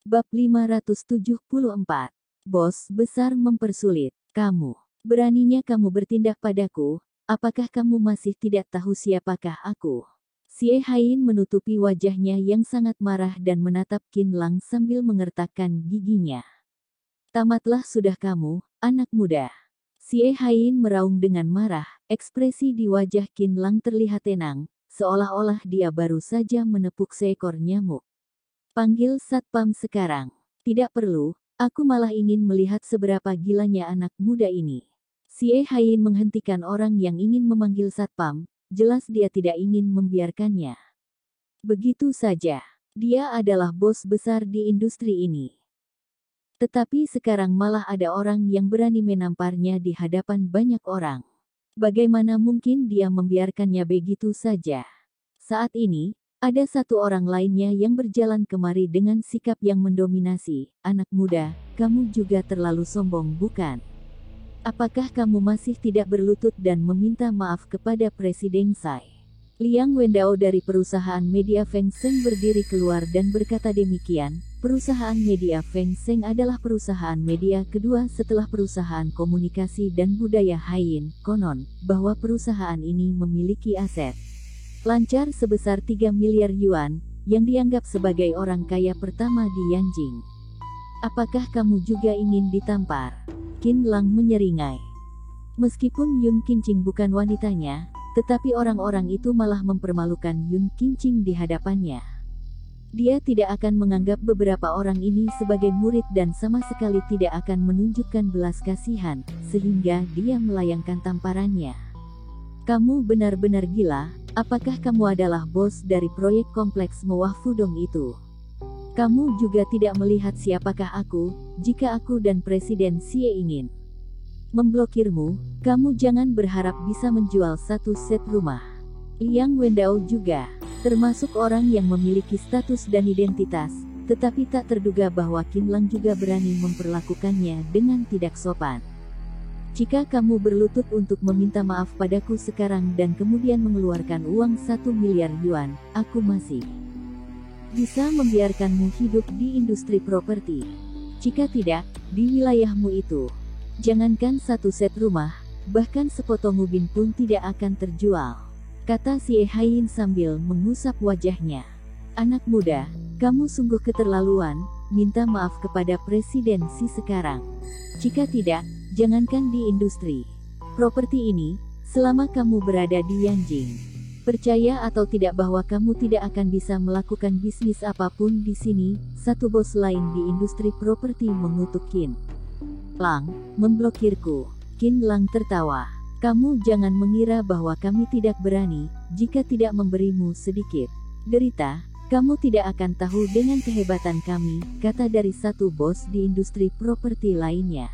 Bab 574. Bos besar mempersulit. Kamu. Beraninya kamu bertindak padaku. Apakah kamu masih tidak tahu siapakah aku? Xie Haiyin menutupi wajahnya yang sangat marah dan menatap Qin Lang sambil mengertakkan giginya. Tamatlah sudah kamu, anak muda. Xie Haiyin meraung dengan marah, ekspresi di wajah Qin Lang terlihat tenang, seolah-olah dia baru saja menepuk seekor nyamuk. Panggil satpam sekarang. Tidak perlu, aku malah ingin melihat seberapa gilanya anak muda ini. Xie Haiyin menghentikan orang yang ingin memanggil satpam, jelas dia tidak ingin membiarkannya begitu saja. Dia adalah bos besar di industri ini. Tetapi sekarang malah ada orang yang berani menamparnya di hadapan banyak orang. Bagaimana mungkin dia membiarkannya begitu saja? Saat ini, ada satu orang lainnya yang berjalan kemari dengan sikap yang mendominasi. Anak muda, kamu juga terlalu sombong bukan? Apakah kamu masih tidak berlutut dan meminta maaf kepada Presiden Tsai? Liang Wendao dari perusahaan media Feng Seng berdiri keluar dan berkata demikian. Perusahaan media Feng Seng adalah perusahaan media kedua setelah perusahaan komunikasi dan budaya Haiyin. Konon, bahwa perusahaan ini memiliki aset lancar sebesar 3 miliar yuan, yang dianggap sebagai orang kaya pertama di Yanjing. Apakah kamu juga ingin ditampar? Qin Lang menyeringai. Meskipun Yun Qingqing bukan wanitanya, tetapi orang-orang itu malah mempermalukan Yun Qingqing di hadapannya. Dia tidak akan menganggap beberapa orang ini sebagai murid dan sama sekali tidak akan menunjukkan belas kasihan, sehingga dia melayangkan tamparannya. Kamu benar-benar gila, apakah kamu adalah bos dari proyek kompleks mewah Fudong itu? Kamu juga tidak melihat siapakah aku, jika aku dan Presiden Xie ingin memblokirmu, kamu jangan berharap bisa menjual satu set rumah. Liang Wendao juga termasuk orang yang memiliki status dan identitas, tetapi tak terduga bahwa Qin Lang juga berani memperlakukannya dengan tidak sopan. Jika kamu berlutut untuk meminta maaf padaku sekarang dan kemudian mengeluarkan uang 1 miliar yuan, aku masih bisa membiarkanmu hidup di industri properti. Jika tidak, di wilayahmu itu, jangankan satu set rumah, bahkan sepotong ubin pun tidak akan terjual. Kata Xie Haiyin sambil mengusap wajahnya. Anak muda, kamu sungguh keterlaluan, minta maaf kepada Presiden Xi sekarang. Jika tidak, Jangankan di industri properti ini, selama kamu berada di Yanjing, percaya atau tidak bahwa kamu tidak akan bisa melakukan bisnis apapun di sini. Satu bos lain di industri properti mengutuk Qin Lang, memblokirku. Qin Lang tertawa. Kamu jangan mengira bahwa kami tidak berani, jika tidak memberimu sedikit derita, kamu tidak akan tahu dengan kehebatan kami, kata dari satu bos di industri properti lainnya.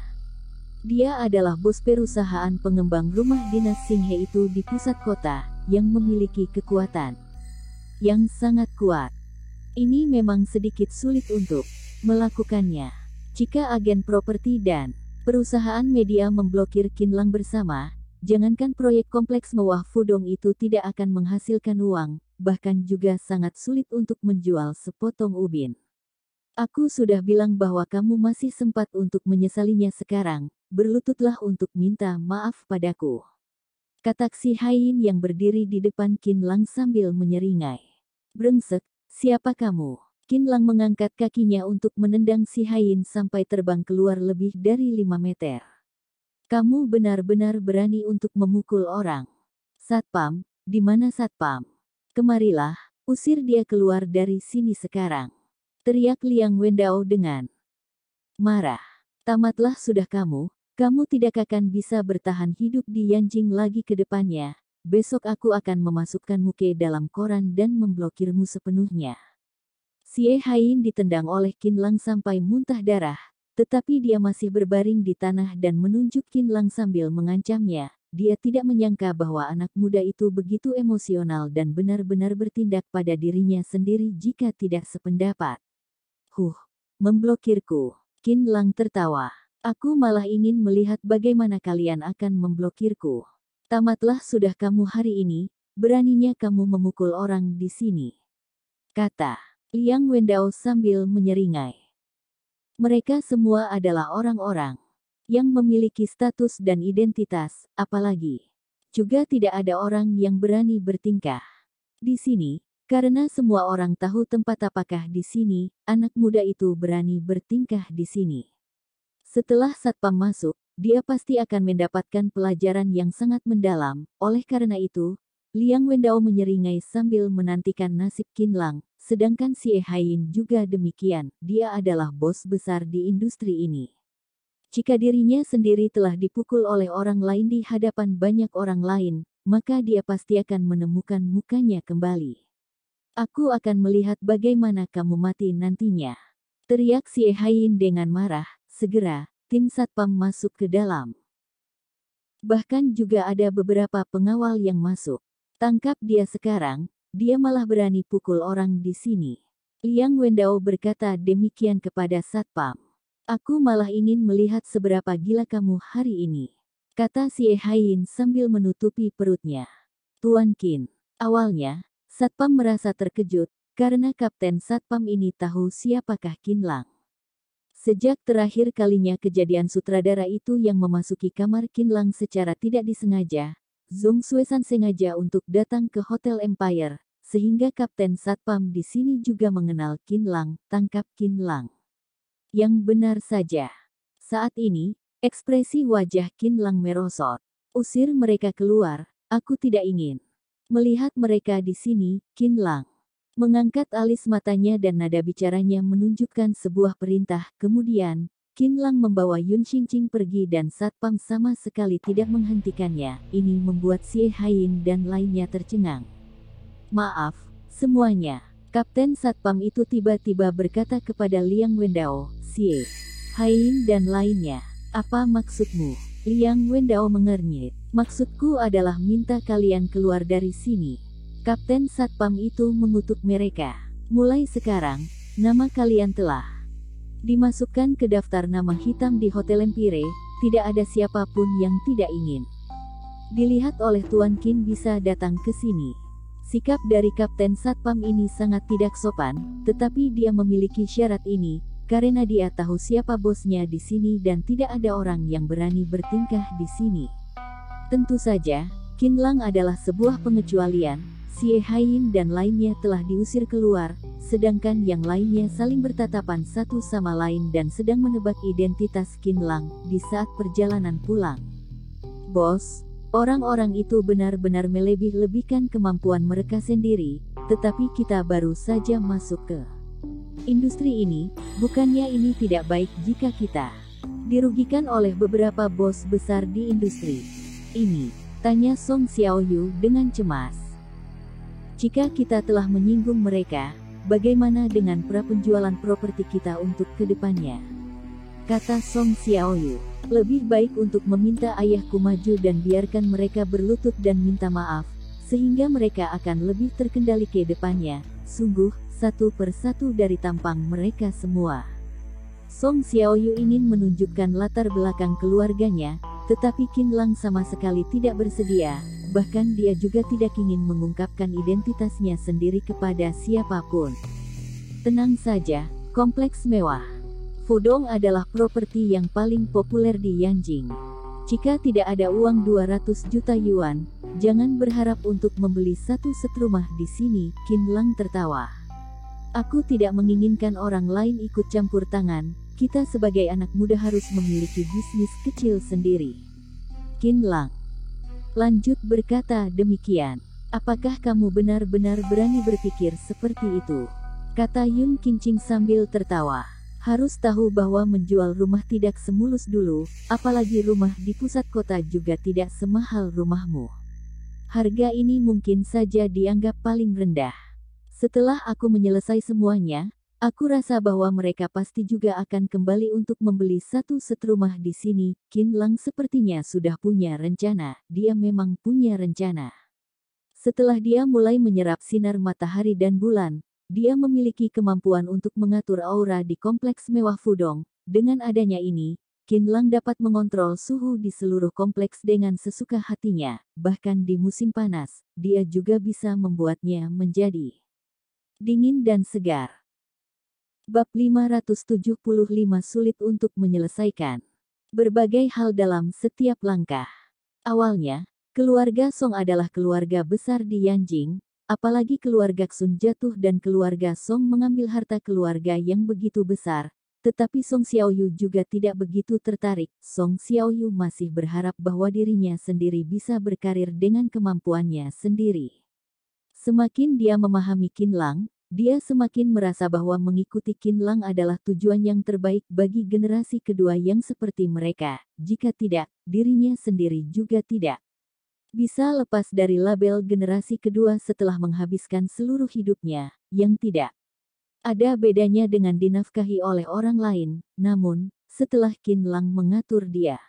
Dia adalah bos perusahaan pengembang rumah dinas Singhe itu di pusat kota, yang memiliki kekuatan yang sangat kuat. Ini memang sedikit sulit untuk melakukannya. Jika agen properti dan perusahaan media memblokir Qin Lang bersama, jangankan proyek kompleks mewah Fudong itu tidak akan menghasilkan uang, bahkan juga sangat sulit untuk menjual sepotong ubin. Aku sudah bilang bahwa kamu masih sempat untuk menyesalinya sekarang, berlututlah untuk minta maaf padaku, kata Xi Haiyin yang berdiri di depan Qin Lang sambil menyeringai. Brengsek, siapa kamu? Qin Lang mengangkat kakinya untuk menendang Xi Haiyin sampai terbang keluar lebih dari 5 meter. Kamu benar-benar berani untuk memukul orang. Satpam, di mana Satpam? Kemarilah, usir dia keluar dari sini sekarang, teriak Liang Wendao dengan marah. Tamatlah sudah kamu tidak akan bisa bertahan hidup di Yanjing lagi ke depannya. Besok aku akan memasukkanmu ke dalam koran dan memblokirmu sepenuhnya. Xie Haiyin ditendang oleh Qin Lang sampai muntah darah, tetapi dia masih berbaring di tanah dan menunjuk Qin Lang sambil mengancamnya. Dia tidak menyangka bahwa anak muda itu begitu emosional dan benar-benar bertindak pada dirinya sendiri jika tidak sependapat. Memblokirku. Qin Lang tertawa. Aku malah ingin melihat bagaimana kalian akan memblokirku. Tamatlah sudah kamu hari ini, beraninya kamu memukul orang di sini, kata Liang Wendao sambil menyeringai. Mereka semua adalah orang-orang yang memiliki status dan identitas, apalagi juga tidak ada orang yang berani bertingkah di sini, karena semua orang tahu tempat apakah di sini, anak muda itu berani bertingkah di sini. Setelah Satpam masuk, dia pasti akan mendapatkan pelajaran yang sangat mendalam. Oleh karena itu, Liang Wendao menyeringai sambil menantikan nasib Qin Lang, sedangkan Xie Haiyin juga demikian. Dia adalah bos besar di industri ini. Jika dirinya sendiri telah dipukul oleh orang lain di hadapan banyak orang lain, maka dia pasti akan menemukan mukanya kembali. Aku akan melihat bagaimana kamu mati nantinya, teriak Xie Haiyin dengan marah. Segera, tim Satpam masuk ke dalam. Bahkan juga ada beberapa pengawal yang masuk. Tangkap dia sekarang, dia malah berani pukul orang di sini. Liang Wendao berkata demikian kepada Satpam. Aku malah ingin melihat seberapa gila kamu hari ini, kata Xie Haiyin sambil menutupi perutnya. Tuan Qin. Awalnya, Satpam merasa terkejut, karena Kapten Satpam ini tahu siapakah Qin Lang. Sejak terakhir kalinya kejadian sutradara itu yang memasuki kamar Qin Lang secara tidak disengaja, Zhong Xuesan sengaja untuk datang ke Hotel Empire, sehingga Kapten Satpam di sini juga mengenal Qin Lang. Tangkap Qin Lang. Yang benar saja. Saat ini, ekspresi wajah Qin Lang merosot. Usir mereka keluar, aku tidak ingin melihat mereka di sini. Qin Lang mengangkat alis matanya dan nada bicaranya menunjukkan sebuah perintah. Kemudian, Qin Lang membawa Yun Xingqing pergi dan Satpam sama sekali tidak menghentikannya. Ini membuat Xie Haiyin dan lainnya tercengang. Maaf, semuanya. Kapten Satpam itu tiba-tiba berkata kepada Liang Wendao, Xie Haiyin dan lainnya. Apa maksudmu? Liang Wendao mengernyit. Maksudku adalah minta kalian keluar dari sini. Kapten Satpam itu mengutuk mereka. Mulai sekarang, nama kalian telah dimasukkan ke daftar nama hitam di Hotel Empire. Tidak ada siapapun yang tidak ingin dilihat oleh Tuan Qin bisa datang ke sini. Sikap dari Kapten Satpam ini sangat tidak sopan, tetapi dia memiliki syarat ini, karena dia tahu siapa bosnya di sini dan tidak ada orang yang berani bertingkah di sini. Tentu saja, Qin Lang adalah sebuah pengecualian. Xie Haiyin dan lainnya telah diusir keluar, sedangkan yang lainnya saling bertatapan satu sama lain dan sedang menebak identitas Qin Lang di saat perjalanan pulang. Bos, orang-orang itu benar-benar melebih-lebihkan kemampuan mereka sendiri, tetapi kita baru saja masuk ke industri ini, bukannya ini tidak baik jika kita dirugikan oleh beberapa bos besar di industri ini? Tanya Song Xiaoyu dengan cemas. Jika kita telah menyinggung mereka, bagaimana dengan prapenjualan properti kita untuk kedepannya? Kata Song Xiaoyu, lebih baik untuk meminta ayahku maju dan biarkan mereka berlutut dan minta maaf, sehingga mereka akan lebih terkendali ke depannya. Sungguh, satu persatu dari tampang mereka semua. Song Xiaoyu ingin menunjukkan latar belakang keluarganya, tetapi Qin Lang sama sekali tidak bersedia. Bahkan dia juga tidak ingin mengungkapkan identitasnya sendiri kepada siapapun. Tenang saja, kompleks mewah Fudong adalah properti yang paling populer di Yanjing. Jika tidak ada uang 200 juta yuan, jangan berharap untuk membeli satu set rumah di sini. Qin Lang tertawa. Aku tidak menginginkan orang lain ikut campur tangan, kita sebagai anak muda harus memiliki bisnis kecil sendiri. Qin Lang lanjut berkata demikian. Apakah kamu benar-benar berani berpikir seperti itu? Kata Yun Qingqing sambil tertawa. Harus tahu bahwa menjual rumah tidak semulus dulu, apalagi rumah di pusat kota juga tidak semahal rumahmu. Harga ini mungkin saja dianggap paling rendah. Setelah aku menyelesai semuanya, aku rasa bahwa mereka pasti juga akan kembali untuk membeli satu set rumah di sini. Qin Lang sepertinya sudah punya rencana. Dia memang punya rencana. Setelah dia mulai menyerap sinar matahari dan bulan, dia memiliki kemampuan untuk mengatur aura di kompleks mewah Fudong. Dengan adanya ini, Qin Lang dapat mengontrol suhu di seluruh kompleks dengan sesuka hatinya. Bahkan di musim panas, dia juga bisa membuatnya menjadi dingin dan segar. Bab 575 sulit untuk menyelesaikan. Berbagai hal dalam setiap langkah. Awalnya, keluarga Song adalah keluarga besar di Yanjing, apalagi keluarga Xun jatuh dan keluarga Song mengambil harta keluarga yang begitu besar, tetapi Song Xiaoyu juga tidak begitu tertarik. Song Xiaoyu masih berharap bahwa dirinya sendiri bisa berkarir dengan kemampuannya sendiri. Semakin dia memahami Qin Lang, dia semakin merasa bahwa mengikuti Qin Lang adalah tujuan yang terbaik bagi generasi kedua yang seperti mereka. Jika tidak, dirinya sendiri juga tidak bisa lepas dari label generasi kedua setelah menghabiskan seluruh hidupnya, yang tidak ada bedanya dengan dinafkahi oleh orang lain. Namun, setelah Qin Lang mengatur dia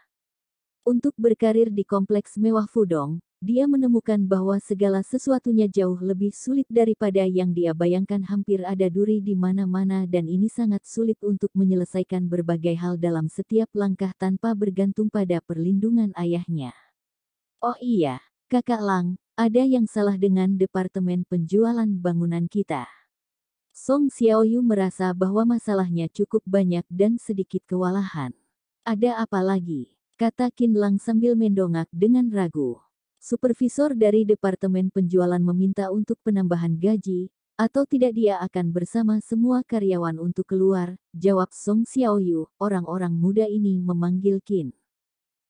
untuk berkarir di kompleks mewah Fudong, dia menemukan bahwa segala sesuatunya jauh lebih sulit daripada yang dia bayangkan. Hampir ada duri di mana-mana dan ini sangat sulit untuk menyelesaikan berbagai hal dalam setiap langkah tanpa bergantung pada perlindungan ayahnya. Oh iya, Kakak Lang, ada yang salah dengan departemen penjualan bangunan kita. Song Xiaoyu merasa bahwa masalahnya cukup banyak dan sedikit kewalahan. Ada apa lagi? Kata Qin Lang sambil mendongak dengan ragu. Supervisor dari departemen penjualan meminta untuk penambahan gaji, atau tidak dia akan bersama semua karyawan untuk keluar, jawab Song Xiaoyu. Orang-orang muda ini memanggil Qin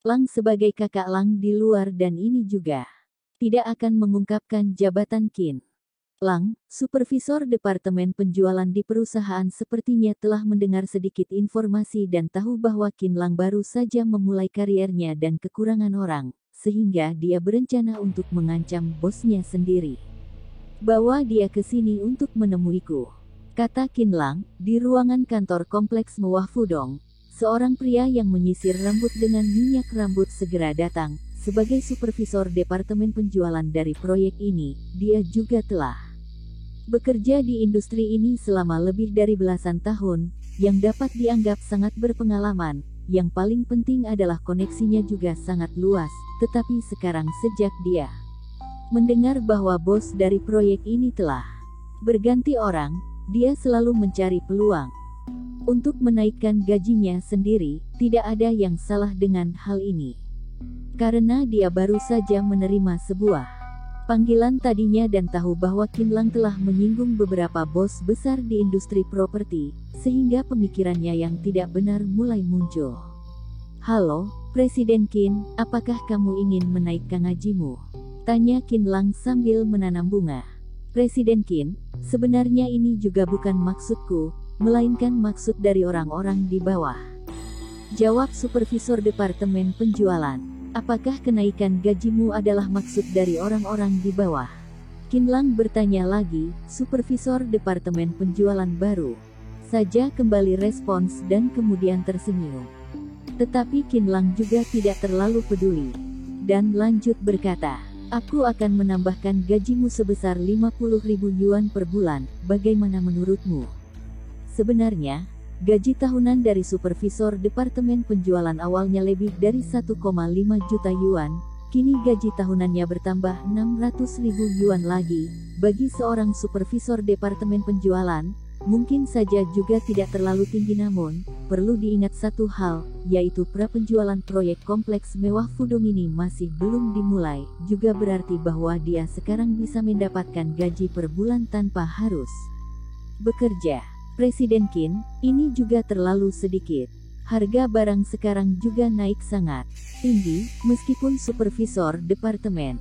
Lang sebagai kakak Lang di luar dan ini juga tidak akan mengungkapkan jabatan Qin Lang. Supervisor departemen penjualan di perusahaan sepertinya telah mendengar sedikit informasi dan tahu bahwa Qin Lang baru saja memulai kariernya dan kekurangan orang, sehingga dia berencana untuk mengancam bosnya sendiri. Bawa dia ke sini untuk menemuiku, kata Qin Lang. Di ruangan kantor kompleks mewah Fudong, seorang pria yang menyisir rambut dengan minyak rambut segera datang. Sebagai supervisor departemen penjualan dari proyek ini, dia juga telah bekerja di industri ini selama lebih dari belasan tahun, yang dapat dianggap sangat berpengalaman. Yang paling penting adalah koneksinya juga sangat luas. Tetapi sekarang sejak dia mendengar bahwa bos dari proyek ini telah berganti orang, dia selalu mencari peluang untuk menaikkan gajinya sendiri. Tidak ada yang salah dengan hal ini, karena dia baru saja menerima sebuah panggilan tadinya dan tahu bahwa Qin Lang telah menyinggung beberapa bos besar di industri properti, sehingga pemikirannya yang tidak benar mulai muncul. "Halo, Presiden Qin, apakah kamu ingin menaikkan gajimu?" tanya Qin Lang sambil menanam bunga. "Presiden Qin, sebenarnya ini juga bukan maksudku, melainkan maksud dari orang-orang di bawah," jawab Supervisor Departemen Penjualan. "Apakah kenaikan gajimu adalah maksud dari orang-orang di bawah?" Qin Lang bertanya lagi. Supervisor Departemen Penjualan baru saja kembali respons dan kemudian tersenyum. Tetapi Qin Lang juga tidak terlalu peduli, dan lanjut berkata, "Aku akan menambahkan gajimu sebesar 50.000 yuan per bulan, bagaimana menurutmu?" Sebenarnya, gaji tahunan dari Supervisor Departemen Penjualan awalnya lebih dari 1,5 juta yuan, kini gaji tahunannya bertambah 600.000 yuan lagi. Bagi seorang Supervisor Departemen Penjualan, mungkin saja juga tidak terlalu tinggi, namun perlu diingat satu hal, yaitu prapenjualan proyek kompleks mewah Fudong ini masih belum dimulai, juga berarti bahwa dia sekarang bisa mendapatkan gaji per bulan tanpa harus bekerja. "Presiden Qin, ini juga terlalu sedikit. Harga barang sekarang juga naik sangat tinggi." Meskipun Supervisor Departemen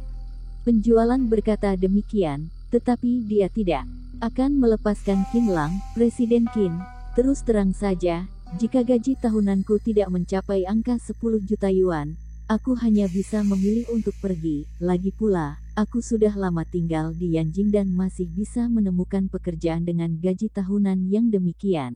Penjualan berkata demikian, tetapi dia tidak akan melepaskan Qin Lang. "Presiden Qin, terus terang saja, jika gaji tahunanku tidak mencapai angka 10 juta yuan, aku hanya bisa memilih untuk pergi. Lagi pula, aku sudah lama tinggal di Yanjing dan masih bisa menemukan pekerjaan dengan gaji tahunan yang demikian."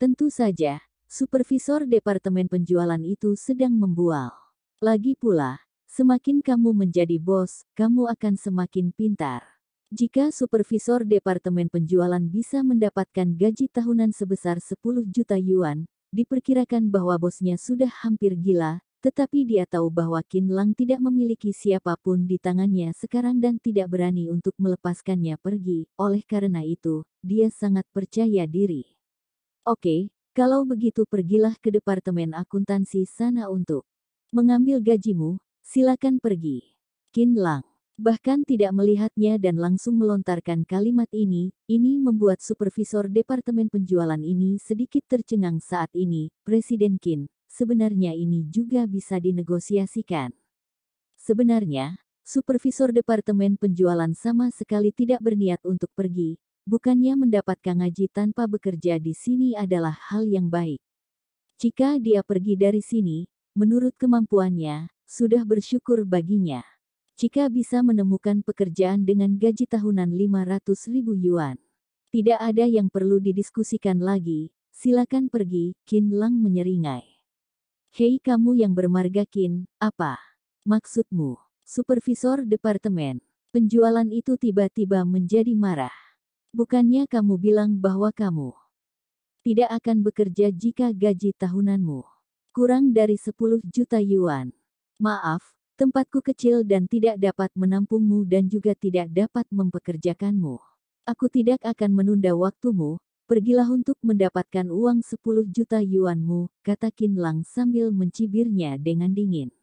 Tentu saja, Supervisor Departemen Penjualan itu sedang membual. Lagi pula, semakin kamu menjadi bos, kamu akan semakin pintar. Jika Supervisor Departemen Penjualan bisa mendapatkan gaji tahunan sebesar 10 juta yuan, diperkirakan bahwa bosnya sudah hampir gila. Tetapi dia tahu bahwa Qin Lang tidak memiliki siapapun di tangannya sekarang dan tidak berani untuk melepaskannya pergi. Oleh karena itu, dia sangat percaya diri. "Oke, kalau begitu pergilah ke Departemen Akuntansi sana untuk mengambil gajimu, silakan pergi." Qin Lang bahkan tidak melihatnya dan langsung melontarkan kalimat ini. Ini membuat Supervisor Departemen Penjualan ini sedikit tercengang saat ini. "Presiden Qin, sebenarnya ini juga bisa dinegosiasikan." Sebenarnya, Supervisor Departemen Penjualan sama sekali tidak berniat untuk pergi. Bukannya mendapatkan gaji tanpa bekerja di sini adalah hal yang baik. Jika dia pergi dari sini, menurut kemampuannya, sudah bersyukur baginya. Jika bisa menemukan pekerjaan dengan gaji tahunan 500.000 yuan, tidak ada yang perlu didiskusikan lagi. "Silakan pergi," Qin Lang menyeringai. "Hei kamu yang bermarga Qin, apa maksudmu?" Supervisor Departemen Penjualan itu tiba-tiba menjadi marah. "Bukannya kamu bilang bahwa kamu tidak akan bekerja jika gaji tahunanmu kurang dari 10 juta yuan? Maaf, tempatku kecil dan tidak dapat menampungmu dan juga tidak dapat mempekerjakanmu. Aku tidak akan menunda waktumu. Pergilah untuk mendapatkan uang 10 juta yuanmu," kata Qin Lang sambil mencibirnya dengan dingin.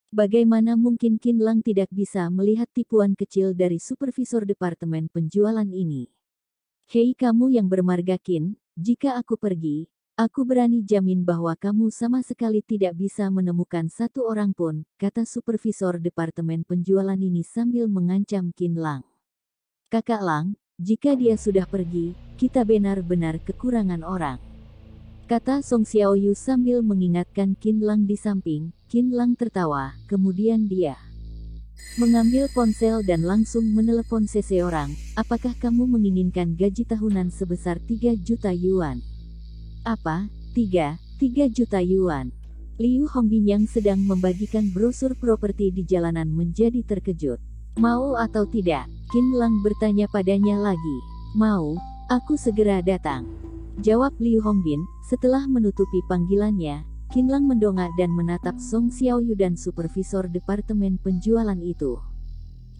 Bagaimana mungkin Qin Lang tidak bisa melihat tipuan kecil dari Supervisor Departemen Penjualan ini? "Hei kamu yang bermarga Qin, jika aku pergi, aku berani jamin bahwa kamu sama sekali tidak bisa menemukan satu orang pun," kata Supervisor Departemen Penjualan ini sambil mengancam Qin Lang. "Kakak Lang, jika dia sudah pergi, kita benar-benar kekurangan orang," kata Song Xiaoyu sambil mengingatkan Qin Lang di samping. Qin Lang tertawa, kemudian dia mengambil ponsel dan langsung menelepon seseorang. "Apakah kamu menginginkan gaji tahunan sebesar 3 juta yuan?" "Apa? 3 juta yuan?" Liu Hongbin yang sedang membagikan brosur properti di jalanan menjadi terkejut. "Mau atau tidak?" Qin Lang bertanya padanya lagi. "Mau, aku segera datang," jawab Liu Hongbin. Setelah menutupi panggilannya, Qin Lang mendongak dan menatap Song Xiaoyu dan Supervisor Departemen Penjualan itu.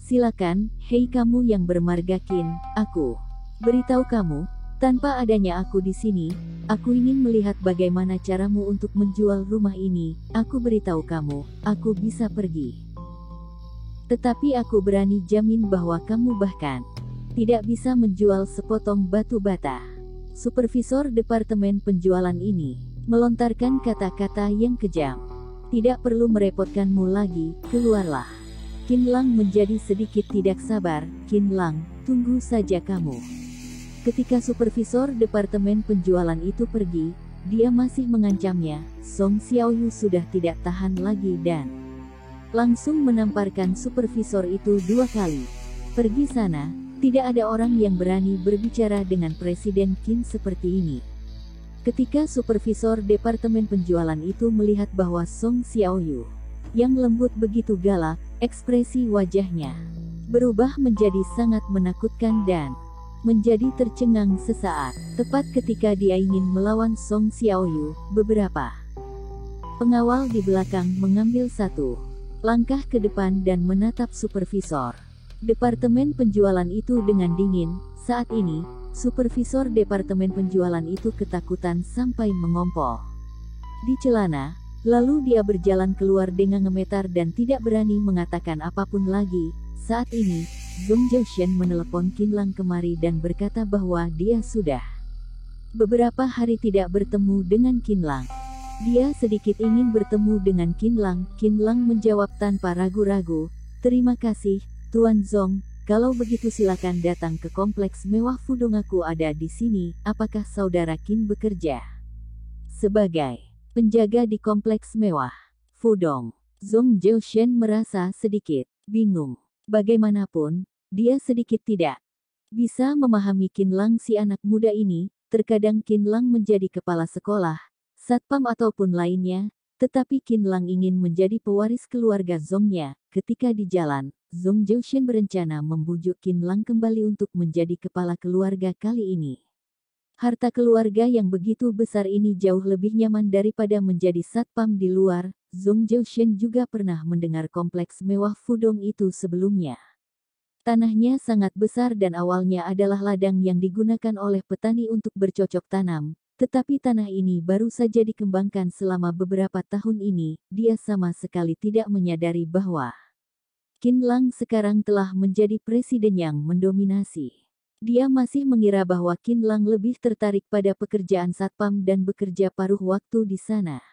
"Silakan, hei kamu yang bermarga Qin, aku beritahu kamu, tanpa adanya aku di sini, aku ingin melihat bagaimana caramu untuk menjual rumah ini. Aku beritahu kamu, aku bisa pergi Tetapi aku berani jamin bahwa kamu bahkan tidak bisa menjual sepotong batu bata. Supervisor departemen penjualan ini melontarkan kata-kata yang kejam. Tidak perlu merepotkanmu lagi, keluarlah. Qin Lang menjadi sedikit tidak sabar. Qin Lang, tunggu saja kamu. Ketika supervisor departemen penjualan itu pergi, dia masih mengancamnya. Song Xiaoyu sudah tidak tahan lagi dan langsung menamparkan supervisor itu 2 kali. Pergi sana, tidak ada orang yang berani berbicara dengan Presiden Qin seperti ini. Ketika supervisor departemen penjualan itu melihat bahwa Song Xiaoyu yang lembut begitu galak, ekspresi wajahnya berubah menjadi sangat menakutkan dan menjadi tercengang sesaat. Tepat ketika dia ingin melawan Song Xiaoyu, beberapa pengawal di belakang mengambil satu langkah ke depan dan menatap supervisor departemen penjualan itu dengan dingin. Saat ini, supervisor departemen penjualan itu ketakutan sampai mengompol di celana, lalu dia berjalan keluar dengan gemetar dan tidak berani mengatakan apapun lagi. Saat ini, Zhong Jiushen menelepon Qin Lang kemari dan berkata bahwa dia sudah beberapa hari tidak bertemu dengan Qin Lang. Dia sedikit ingin bertemu dengan Qin Lang. Qin Lang menjawab tanpa ragu-ragu, "Terima kasih, Tuan Zhong. Kalau begitu silakan datang ke kompleks mewah Fudong. Aku ada di sini." Apakah saudara Qin bekerja sebagai penjaga di kompleks mewah Fudong? Zhong Jiushen merasa sedikit bingung. Bagaimanapun, dia sedikit tidak bisa memahami Qin Lang si anak muda ini. Terkadang Qin Lang menjadi kepala sekolah, satpam ataupun lainnya, tetapi Qin Lang ingin menjadi pewaris keluarga Zhongnya. Ketika di jalan, Zhong Jiushen berencana membujuk Qin Lang kembali untuk menjadi kepala keluarga kali ini. Harta keluarga yang begitu besar ini jauh lebih nyaman daripada menjadi satpam di luar. Zhong Jiushen juga pernah mendengar kompleks mewah Fudong itu sebelumnya. Tanahnya sangat besar dan awalnya adalah ladang yang digunakan oleh petani untuk bercocok tanam. Tetapi tanah ini baru saja dikembangkan selama beberapa tahun ini. Dia sama sekali tidak menyadari bahwa Qin Lang sekarang telah menjadi presiden yang mendominasi. Dia masih mengira bahwa Qin Lang lebih tertarik pada pekerjaan satpam dan bekerja paruh waktu di sana.